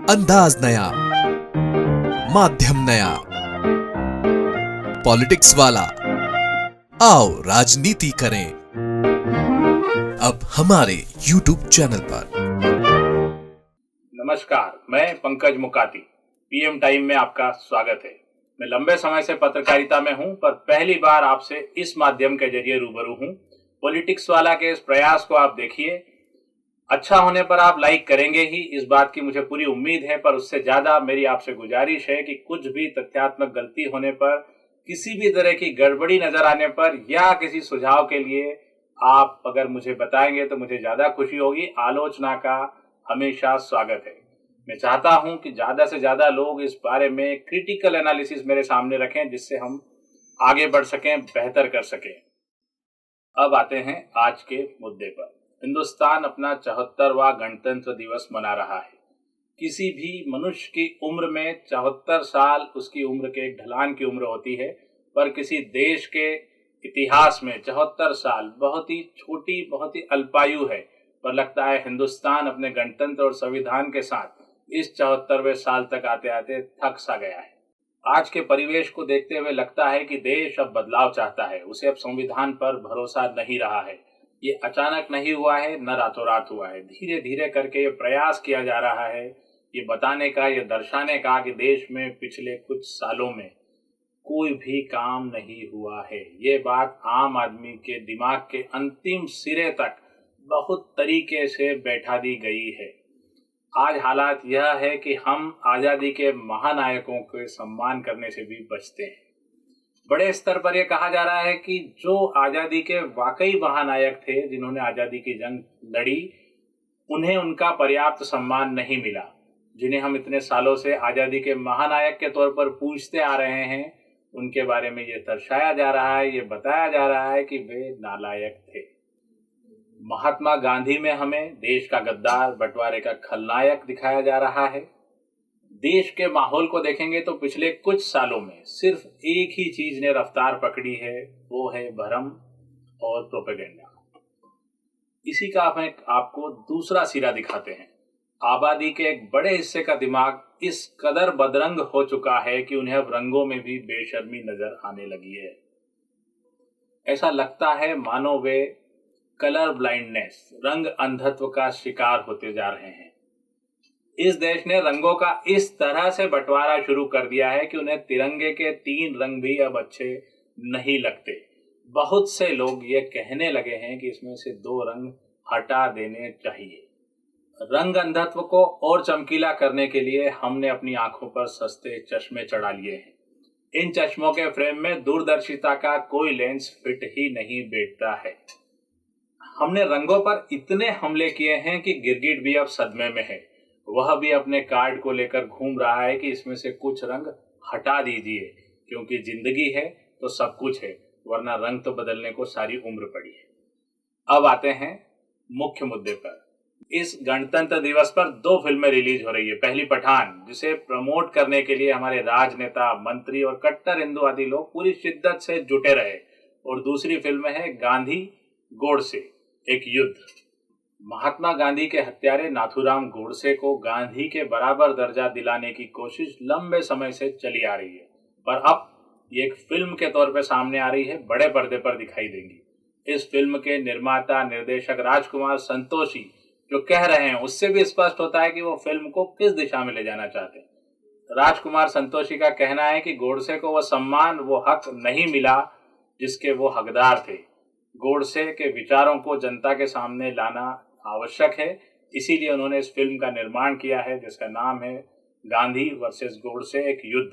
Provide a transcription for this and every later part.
अंदाज नया, माध्यम नया, पॉलिटिक्स वाला। आओ राजनीति करें अब हमारे YouTube चैनल पर। नमस्कार, मैं पंकज मुकाती। पीएम टाइम में आपका स्वागत है। मैं लंबे समय से पत्रकारिता में हूं, पर पहली बार आपसे इस माध्यम के जरिए रूबरू हूं। पॉलिटिक्स वाला के इस प्रयास को आप देखिए। अच्छा होने पर आप लाइक करेंगे ही, इस बात की मुझे पूरी उम्मीद है, पर उससे ज्यादा मेरी आपसे गुजारिश है कि कुछ भी तथ्यात्मक गलती होने पर, किसी भी तरह की गड़बड़ी नजर आने पर या किसी सुझाव के लिए आप अगर मुझे बताएंगे तो मुझे ज्यादा खुशी होगी। आलोचना का हमेशा स्वागत है। मैं चाहता हूं कि ज्यादा से ज्यादा लोग इस बारे में क्रिटिकल एनालिसिस मेरे सामने रखें, जिससे हम आगे बढ़ सकें, बेहतर कर सकें। अब आते हैं आज के मुद्दे पर। हिंदुस्तान अपना 74वां गणतंत्र दिवस मना रहा है। किसी भी मनुष्य की उम्र में 74 साल उसकी उम्र के एक ढलान की उम्र होती है, पर किसी देश के इतिहास में 74 साल बहुत ही छोटी, बहुत ही अल्पायु है। पर लगता है हिंदुस्तान अपने गणतंत्र और संविधान के साथ इस 74वें साल तक आते आते थक सा गया है। आज के परिवेश को देखते हुए लगता है कि देश अब बदलाव चाहता है। उसे अब संविधान पर भरोसा नहीं रहा है। ये अचानक नहीं हुआ है, न रातों रात हुआ है। धीरे धीरे करके ये प्रयास किया जा रहा है, ये बताने का, ये दर्शाने का कि देश में पिछले कुछ सालों में कोई भी काम नहीं हुआ है। ये बात आम आदमी के दिमाग के अंतिम सिरे तक बहुत तरीके से बैठा दी गई है। आज हालात यह है कि हम आज़ादी के महानायकों के सम्मान करने से भी बचते हैं। बड़े स्तर पर यह कहा जा रहा है कि जो आज़ादी के वाकई महानायक थे, जिन्होंने आज़ादी की जंग लड़ी, उन्हें उनका पर्याप्त सम्मान नहीं मिला। जिन्हें हम इतने सालों से आज़ादी के महानायक के तौर पर पूछते आ रहे हैं, उनके बारे में ये दर्शाया जा रहा है, ये बताया जा रहा है कि वे नालायक थे। महात्मा गांधी में हमें देश का गद्दार, बंटवारे का खलनायक दिखाया जा रहा है। देश के माहौल को देखेंगे तो पिछले कुछ सालों में सिर्फ एक ही चीज ने रफ्तार पकड़ी है, वो है भ्रम और प्रोपेगेंडा। इसी का हम आपको दूसरा सिरा दिखाते हैं। आबादी के एक बड़े हिस्से का दिमाग इस कदर बदरंग हो चुका है कि उन्हें अब रंगों में भी बेशर्मी नजर आने लगी है। ऐसा लगता है मानो वे कलर ब्लाइंडनेस, रंग अंधत्व का शिकार होते जा रहे हैं। इस देश ने रंगों का इस तरह से बंटवारा शुरू कर दिया है कि उन्हें तिरंगे के 3 रंग भी अब अच्छे नहीं लगते। बहुत से लोग ये कहने लगे हैं कि इसमें से 2 रंग हटा देने चाहिए। रंग अंधत्व को और चमकीला करने के लिए हमने अपनी आंखों पर सस्ते चश्मे चढ़ा लिए हैं। इन चश्मों के फ्रेम में दूरदर्शिता का कोई लेंस फिट ही नहीं बैठता है। हमने रंगों पर इतने हमले किए हैं कि गिरगिट भी अब सदमे में है। वह भी अपने कार्ड को लेकर घूम रहा है कि इसमें से कुछ रंग हटा दीजिए, क्योंकि जिंदगी है तो सब कुछ है, वरना रंग तो बदलने को सारी उम्र पड़ी है। अब आते हैं मुख्य मुद्दे पर। इस गणतंत्र दिवस पर 2 फिल्में रिलीज हो रही है। पहली पठान, जिसे प्रमोट करने के लिए हमारे राजनेता, मंत्री और कट्टर हिंदुवादी लोग पूरी शिद्दत से जुटे रहे, और दूसरी फिल्म है गांधी गोडसे, एक युद्ध। महात्मा गांधी के हत्यारे नाथूराम गोडसे को गांधी के बराबर दर्जा दिलाने की कोशिश लंबे समय से चली आ रही है, पर अब ये एक फिल्म के तौर पर सामने आ रही है, बड़े पर्दे पर दिखाई देंगी। इस फिल्म के निर्माता निर्देशक राजकुमार संतोषी जो कह रहे हैं, उससे भी स्पष्ट होता है कि वो फिल्म को किस दिशा में ले जाना चाहते हैं। राजकुमार संतोषी का कहना है कि गोडसे को वो सम्मान, वो हक नहीं मिला जिसके वो हकदार थे। गोडसे के विचारों को जनता के सामने लाना आवश्यक है, इसीलिए उन्होंने इस फिल्म का निर्माण किया है, जिसका नाम है गांधी वर्सेस गोडसे, एक युद्ध।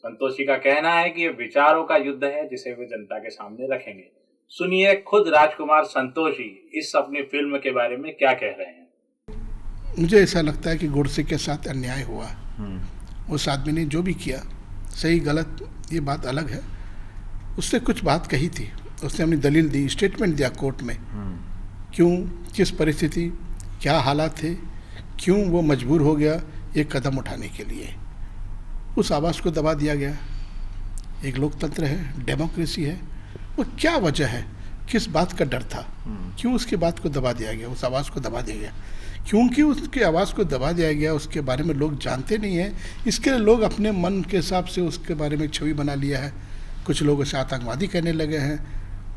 संतोषी का कहना है कि ये विचारों का युद्ध है, जिसे वे जनता के सामने रखेंगे। सुनिए खुद राजकुमार संतोषी इस अपनी फिल्म के बारे में क्या कह रहे हैं। मुझे ऐसा लगता है कि गोडसे के साथ अन्याय हुआ। उस आदमी ने जो भी किया, सही गलत ये बात अलग है, उससे कुछ बात कही थी, उसने अपनी दलील दी, स्टेटमेंट दिया कोर्ट में, क्यों, किस परिस्थिति, क्या हालात थे, क्यों वो मजबूर हो गया एक कदम उठाने के लिए। उस आवाज़ को दबा दिया गया। एक लोकतंत्र है, डेमोक्रेसी है, वो क्या वजह है किस बात का डर था, क्यों उसकी बात को दबा दिया गया, उस आवाज़ को दबा दिया गया? क्योंकि उसकी आवाज़ को दबा दिया गया, उसके बारे में लोग जानते नहीं हैं, इसके लिए लोग अपने मन के हिसाब से उसके बारे में एक छवि बना लिया है। कुछ लोग उसे आतंकवादी कहने लगे हैं,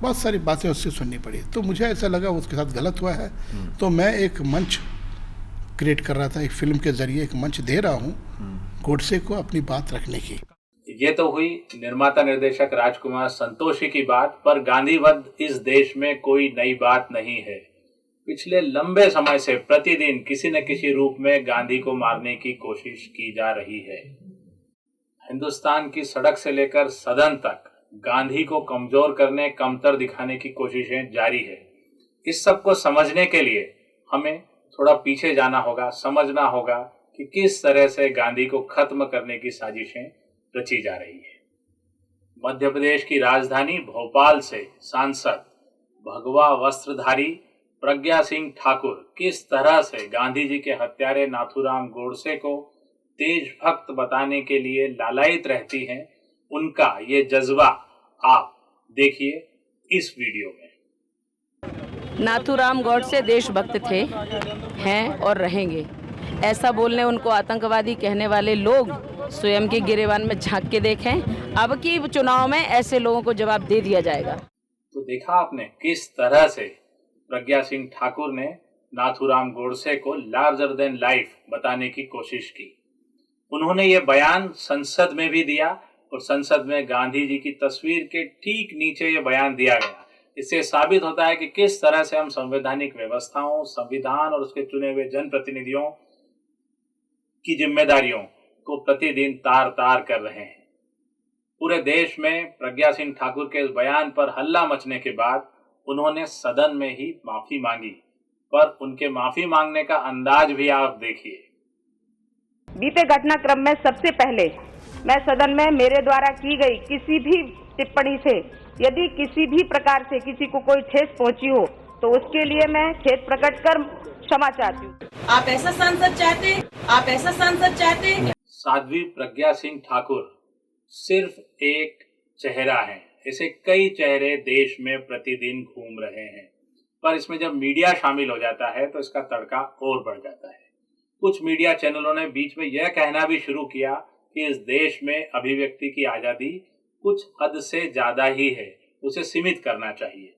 बहुत सारी बातें उससे सुननी पड़ी। तो मुझे ऐसा लगा उसके साथ गलत हुआ है, तो मैं एक मंच क्रिएट कर रहा था, एक फिल्म के जरिए एक मंच दे रहा हूँ गोडसे को अपनी बात रखने की। ये तो हुई निर्माता निर्देशक राजकुमार संतोषी की बात, पर गांधीवध इस देश में कोई नई बात नहीं है। पिछले लंबे समय से प्रतिदिन किसी न किसी रूप में गांधी को मारने की कोशिश की जा रही है। हिंदुस्तान की सड़क से लेकर सदन तक गांधी को कमजोर करने, कमतर दिखाने की कोशिशें जारी है। इस सब को समझने के लिए हमें थोड़ा पीछे जाना होगा, समझना होगा कि किस तरह से गांधी को खत्म करने की साजिशें रची जा रही है। मध्य प्रदेश की राजधानी भोपाल से सांसद भगवा वस्त्रधारी प्रज्ञा सिंह ठाकुर किस तरह से गांधी जी के हत्यारे नाथूराम गोडसे को देशभक्त बताने के लिए लालायित रहती हैं, उनका ये जज्बा आप देखिए इस वीडियो में। नाथूराम गोडसे देशभक्त थे, हैं और रहेंगे। ऐसा बोलने उनको आतंकवादी कहने वाले लोग स्वयं के गिरेबान में झांक के देखें। अब की चुनाव में ऐसे लोगों को जवाब दे दिया जाएगा। तो देखा आपने किस तरह से प्रज्ञा सिंह ठाकुर ने नाथूराम गोडसे को लार्जर देन लाइफ बताने की कोशिश की। उन्होंने ये बयान संसद में भी दिया और संसद में गांधी जी की तस्वीर के ठीक नीचे ये बयान दिया गया। इससे साबित होता है कि किस तरह से हम संवैधानिक व्यवस्थाओं, संविधान और उसके चुने हुए जनप्रतिनिधियों की जिम्मेदारियों को प्रतिदिन तार तार कर रहे हैं। पूरे देश में प्रज्ञा सिंह ठाकुर के इस बयान पर हल्ला मचने के बाद उन्होंने सदन में ही माफी मांगी, पर उनके माफी मांगने का अंदाज भी आप देखिए। बीते घटनाक्रम में सबसे पहले मैं सदन में मेरे द्वारा की गई किसी भी टिप्पणी से यदि किसी भी प्रकार से किसी को कोई ठेस पहुंची हो तो उसके लिए मैं खेद प्रकट कर क्षमा चाहती हूँ। आप ऐसा सांसद चाहते, आप ऐसा सांसद चाहते। साध्वी प्रज्ञा सिंह ठाकुर सिर्फ एक चेहरा है, ऐसे कई चेहरे देश में प्रतिदिन घूम रहे हैं, पर इसमें जब मीडिया शामिल हो जाता है तो इसका तड़का और बढ़ जाता है। कुछ मीडिया चैनलों ने बीच में यह कहना भी शुरू किया कि इस देश में अभिव्यक्ति की आजादी कुछ हद से ज्यादा ही है, उसे सीमित करना चाहिए।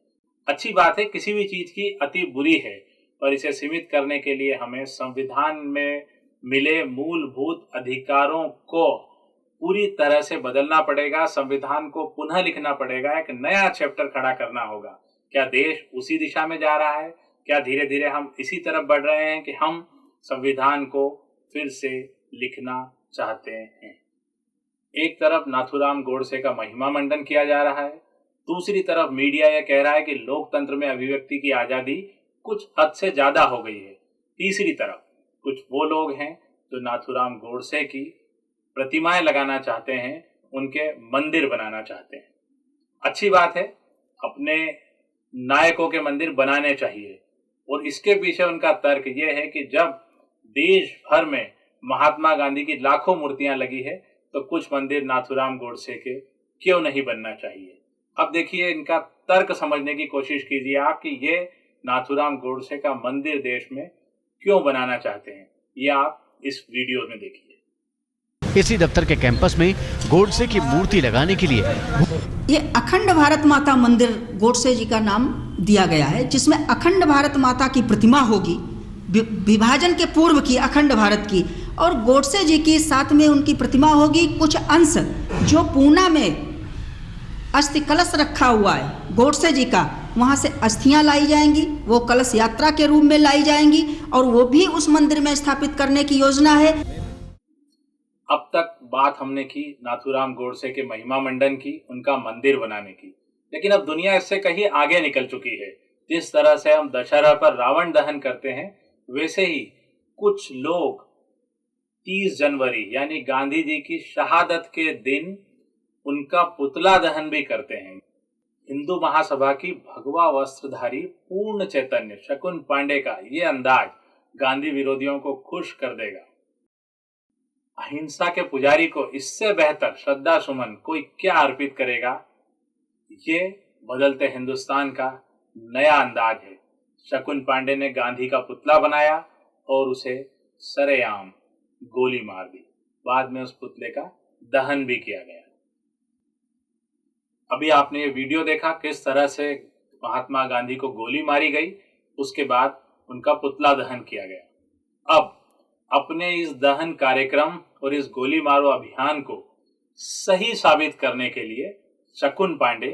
अच्छी बात है, किसी भी चीज की अति बुरी है, पर इसे सीमित करने के लिए हमें संविधान में मिले मूलभूत अधिकारों को पूरी तरह से बदलना पड़ेगा, संविधान को पुनः लिखना पड़ेगा, एक नया चैप्टर खड़ा करना होगा। क्या देश उसी दिशा में जा रहा है? क्या धीरे धीरे हम इसी तरफ बढ़ रहे हैं कि हम संविधान को फिर से लिखना चाहते हैं? एक तरफ नाथूराम गोडसे का महिमा मंडन किया जा रहा है, दूसरी तरफ मीडिया यह कह रहा है कि लोकतंत्र में अभिव्यक्ति की आजादी कुछ हद से ज्यादा हो गई है। तीसरी तरफ कुछ वो लोग हैं जो नाथूराम गोडसे की प्रतिमाएं लगाना चाहते हैं, उनके मंदिर बनाना चाहते हैं। अच्छी बात है, अपने नायकों के मंदिर बनाने चाहिए, और इसके पीछे उनका तर्क यह है कि जब देश भर में महात्मा गांधी की लाखों मूर्तियां लगी है तो कुछ मंदिर नाथूराम गोडसे के क्यों नहीं बनना चाहिए। अब देखिए, इनका तर्क समझने की कोशिश कीजिए आप कि ये नाथूराम गोडसे का मंदिर देश में क्यों बनाना चाहते हैं। ये आप इस वीडियो में देखिए। इसी दफ्तर के कैंपस में गोडसे की मूर्ति लगाने के लिए ये अखंड भारत माता मंदिर गोडसे जी का नाम दिया गया है, जिसमें अखंड भारत माता की प्रतिमा होगी, विभाजन के पूर्व की अखंड भारत की, और गोडसे जी की साथ में उनकी प्रतिमा होगी। कुछ अंश जो पूना में अस्थि कलश रखा हुआ है गोडसे जी का, वहाँ से अस्थियां लाई जाएंगी, वो कलश यात्रा के रूप में लाई जाएंगी और वो भी उस मंदिर में स्थापित करने की योजना है। अब तक बात हमने की नाथूराम गोडसे के महिमा मंडन की, उनका मंदिर बनाने की, लेकिन अब दुनिया इससे कहीं आगे निकल चुकी है। जिस तरह से हम दशहरा पर रावण दहन करते हैं, वैसे ही कुछ लोग 30 जनवरी यानी गांधी जी की शहादत के दिन उनका पुतला दहन भी करते हैं। हिंदू महासभा की भगवा वस्त्रधारी पूर्ण चैतन्य शकुन पांडे का ये अंदाज गांधी विरोधियों को खुश कर देगा। अहिंसा के पुजारी को इससे बेहतर श्रद्धा सुमन कोई क्या अर्पित करेगा, ये बदलते हिंदुस्तान का नया अंदाज है। शकुन पांडे ने गांधी का पुतला बनाया और उसे सरेआम गोली मार दी। बाद में उस पुतले का दहन भी किया गया। अभी आपने ये वीडियो देखा किस तरह से महात्मा गांधी को गोली मारी गई, उसके बाद उनका पुतला दहन किया गया। अब अपने इस दहन कार्यक्रम और इस गोली मारो अभियान को सही साबित करने के लिए शकुन पांडे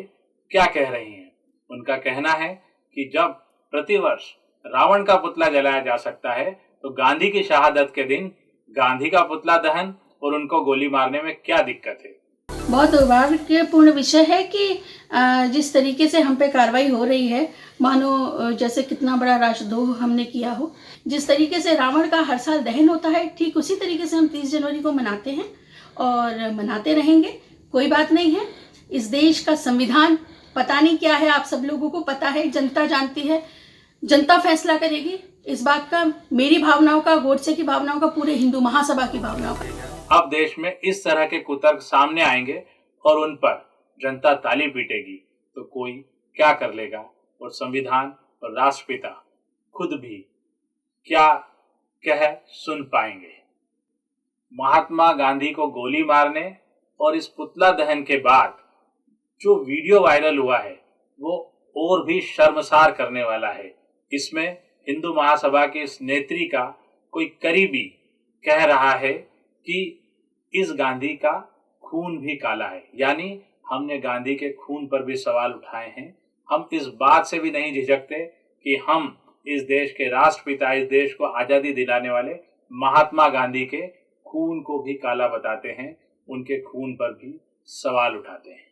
क्या कह रही हैं। उनका कहना है कि जब प्रतिवर्ष रावण का पुतला जलाया जा सकता है तो गांधी की शहादत के दिन गांधी का पुतला दहन और उनको गोली मारने में क्या दिक्कत है। बहुत दुर्भाग्यपूर्ण विषय है कि जिस तरीके से हम पे कार्रवाई हो रही है, मानो जैसे कितना बड़ा राष्ट्रद्रोह हमने किया हो। जिस तरीके से रावण का हर साल दहन होता है, ठीक उसी तरीके से हम 30 जनवरी को मनाते हैं और मनाते रहेंगे। कोई बात नहीं है। इस देश का संविधान पता नहीं क्या है, आप सब लोगों को पता है, जनता जानती है, जनता फैसला करेगी इस बात का, मेरी भावनाओं का, गोडसे की भावनाओं का, पूरे हिंदू महासभा की भावनाओं का। अब देश में इस तरह के कुतर्क सामने आएंगे और उन पर जनता ताली पीटेगी तो कोई क्या कर लेगा, और संविधान और राष्ट्रपिता खुद भी क्या कह सुन पाएंगे। महात्मा गांधी को गोली मारने और इस पुतला दहन के बाद जो वीडियो वायरल हुआ है वो और भी शर्मसार करने वाला है। इसमें हिंदू महासभा के इस नेत्री का कोई करीबी कह रहा है कि इस गांधी का खून भी काला है, यानी हमने गांधी के खून पर भी सवाल उठाए हैं। हम इस बात से भी नहीं झिझकते कि हम इस देश के राष्ट्रपिता, इस देश को आजादी दिलाने वाले महात्मा गांधी के खून को भी काला बताते हैं, उनके खून पर भी सवाल उठाते हैं।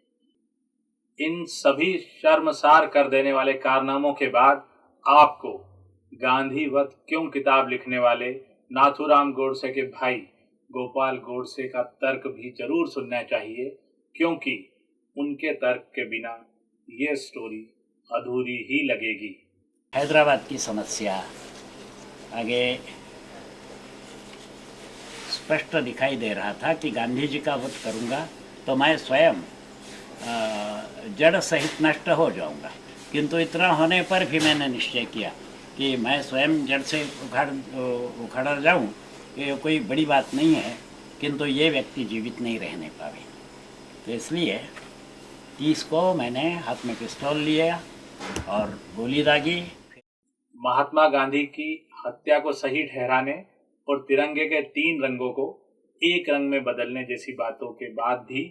इन सभी शर्मसार कर देने वाले कारनामों के बाद आपको गांधीवत क्यों किताब लिखने वाले नाथूराम गोडसे के भाई गोपाल गोडसे का तर्क भी जरूर सुनना चाहिए, क्योंकि उनके तर्क के बिना ये स्टोरी अधूरी ही लगेगी। हैदराबाद की समस्या आगे स्पष्ट दिखाई दे रहा था कि गांधी जी का वध करूंगा तो मैं स्वयं जड़ सहित नष्ट हो जाऊंगा, किंतु इतना होने पर भी मैंने निश्चय किया कि मैं स्वयं जड़ से उखड़ जाऊं, ये कोई बड़ी बात नहीं है, किंतु ये व्यक्ति जीवित नहीं रहने पावे। तो इसलिए 30 को मैंने हाथ में पिस्तौल लिया और गोली दागी। महात्मा गांधी की हत्या को सही ठहराने और तिरंगे के 3 रंगों को एक रंग में बदलने जैसी बातों के बाद भी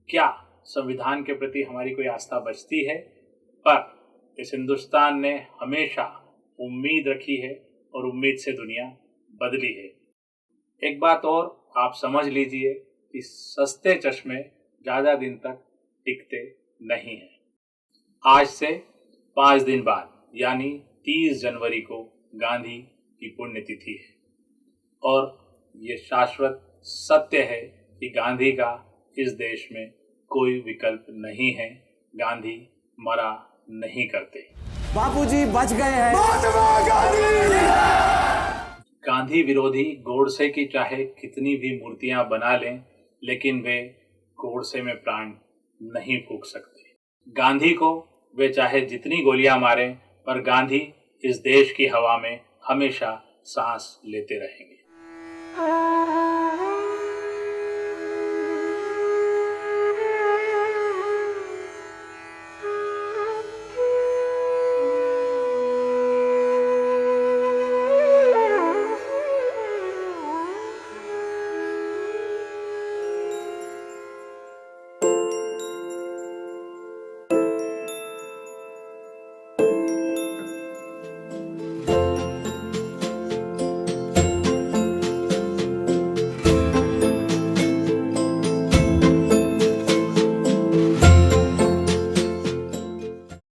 क्या संविधान के प्रति हमारी कोई आस्था बचती है? पर इस हिंदुस्तान ने हमेशा उम्मीद रखी है और उम्मीद से दुनिया बदली है। एक बात और आप समझ लीजिए कि सस्ते चश्मे ज़्यादा दिन तक टिकते नहीं हैं। आज से 5 दिन बाद यानी 30 जनवरी को गांधी की पुण्यतिथि है और ये शाश्वत सत्य है कि गांधी का इस देश में कोई विकल्प नहीं है। गांधी मरा नहीं करते। बापूजी बच गए हैं। गांधी विरोधी गोडसे की चाहे कितनी भी मूर्तियां बना लें, लेकिन वे गोडसे में प्राण नहीं फूंक सकते। गांधी को वे चाहे जितनी गोलियां मारें, पर गांधी इस देश की हवा में हमेशा सांस लेते रहेंगे।